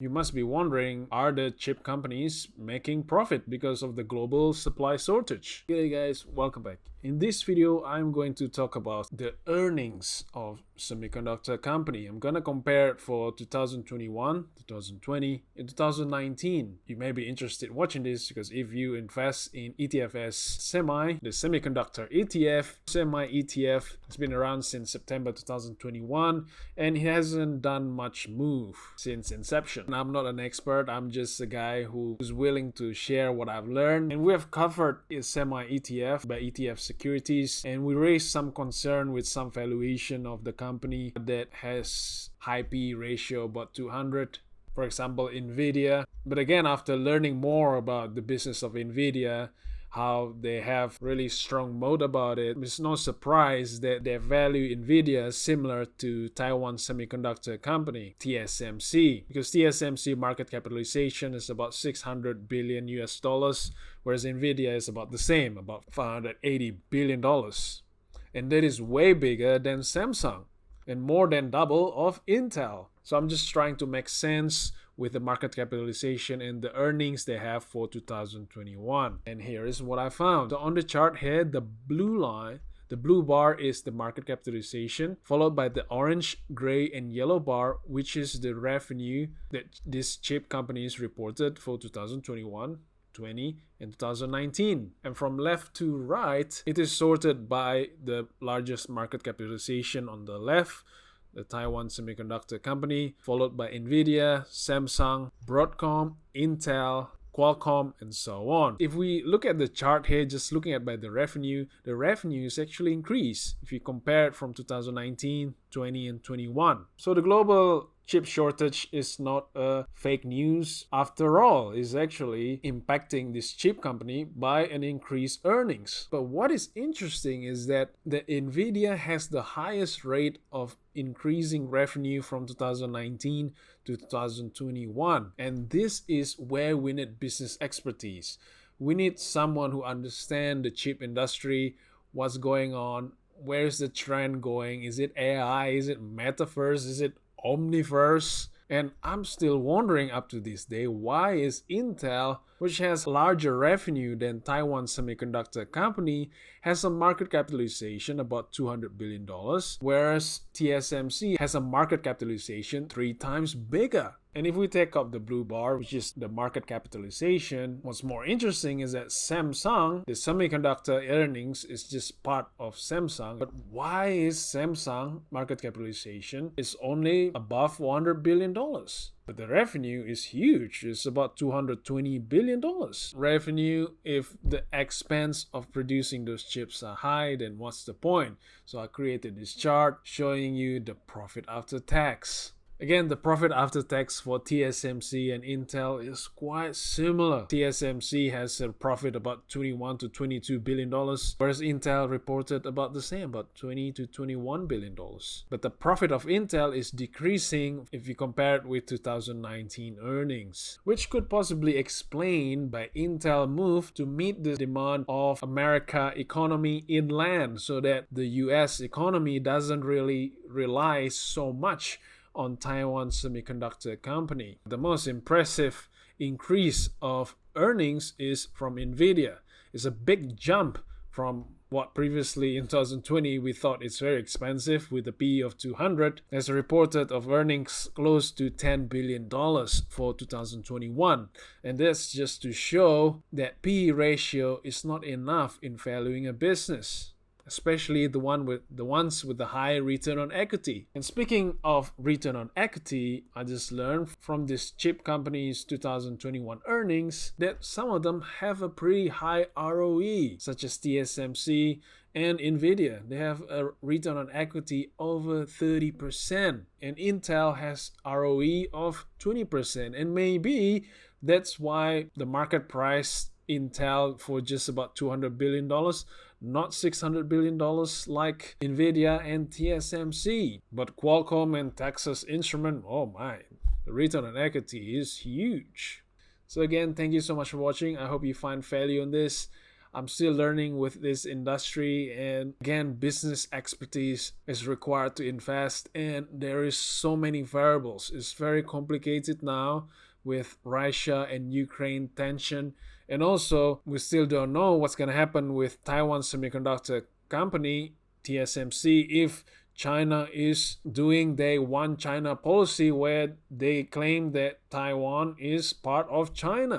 You must be wondering, are the chip companies making profit because of the global supply shortage? Hey guys, welcome back. In this video, I'm going to talk about the earnings of semiconductor company. I'm gonna compare it for 2021, 2020, and 2019. You may be interested in watching this because if you invest in ETFs Semi, the semiconductor ETF, Semi ETF has been around since September 2021 and it hasn't done much move since inception. I'm not an expert, I'm just a guy who's willing to share what I've learned. And we have covered a Semi ETF by ETF Securities, and we raised some concern with some valuation of the company that has high PE ratio about 200. For example, Nvidia. But again, after learning more about the business of Nvidia, how they have really strong moat about it, it's no surprise that they value Nvidia similar to Taiwan Semiconductor Company, TSMC, because TSMC market capitalization is about 600 billion US dollars, whereas Nvidia is about the same, about 580 billion dollars. And that is way bigger than Samsung and more than double of Intel. So I'm just trying to make sense with the market capitalization and the earnings they have for 2021. And here is what I found. So on the chart here, the blue line, the blue bar is the market capitalization, followed by the orange, gray, and yellow bar, which is the revenue that these chip companies reported for 2021, 20, and 2019. And from left to right, it is sorted by the largest market capitalization on the left, the Taiwan Semiconductor Company, followed by Nvidia, Samsung, Broadcom, Intel, Qualcomm, and so on. If we look at the chart here, just looking at by the revenue is actually increased if you compare it from 2019, 20, and 21. So the global chip shortage is not a fake news after all. It's actually impacting this chip company by an increased earnings. But what is interesting is that the Nvidia has the highest rate of increasing revenue from 2019 to 2021. And this is where we need business expertise. We need someone who understands the chip industry, what's going on, where's the trend going, is it AI, is it metaverse, is it omniverse? And I'm still wondering up to this day, why is Intel, which has larger revenue than Taiwan Semiconductor Company, has a market capitalization about $200 billion, whereas TSMC has a market capitalization 3 times bigger? And if we take up the blue bar, which is the market capitalization, what's more interesting is that Samsung, the semiconductor earnings is just part of Samsung. But why is Samsung market capitalization is only above $100 billion? But the revenue is huge. It's about $220 billion. Revenue, if the expense of producing those chips are high, then what's the point? So I created this chart showing you the profit after tax. Again, the profit after tax for TSMC and Intel is quite similar. TSMC has a profit about $21 to $22 billion, whereas Intel reported about the same, about $20 to $21 billion. But the profit of Intel is decreasing if you compare it with 2019 earnings, which could possibly explain by Intel move to meet the demand of America economy inland so that the US economy doesn't really rely so much on Taiwan Semiconductor Company. The most impressive increase of earnings is from Nvidia. It's a big jump from what previously in 2020 we thought it's very expensive with a PE of 200, as reported of earnings close to $10 billion for 2021. And that's just to show that PE ratio is not enough in valuing a business, especially the ones with the high return on equity. And speaking of return on equity, I just learned from this chip company's 2021 earnings that some of them have a pretty high ROE, such as TSMC and Nvidia. They have a return on equity over 30%, and Intel has ROE of 20%. And maybe that's why the market price Intel for just about $200 billion, not $600 billion like Nvidia and TSMC. But Qualcomm and Texas Instrument, oh my, the return on equity is huge. So again, thank you so much for watching. I hope you find value in this. I'm still learning with this industry, and again, business expertise is required to invest, and there is so many variables. It's very complicated now with Russia and Ukraine tension, and also we still don't know what's going to happen with Taiwan Semiconductor Company, TSMC, if China is doing their one China policy where they claim that Taiwan is part of China.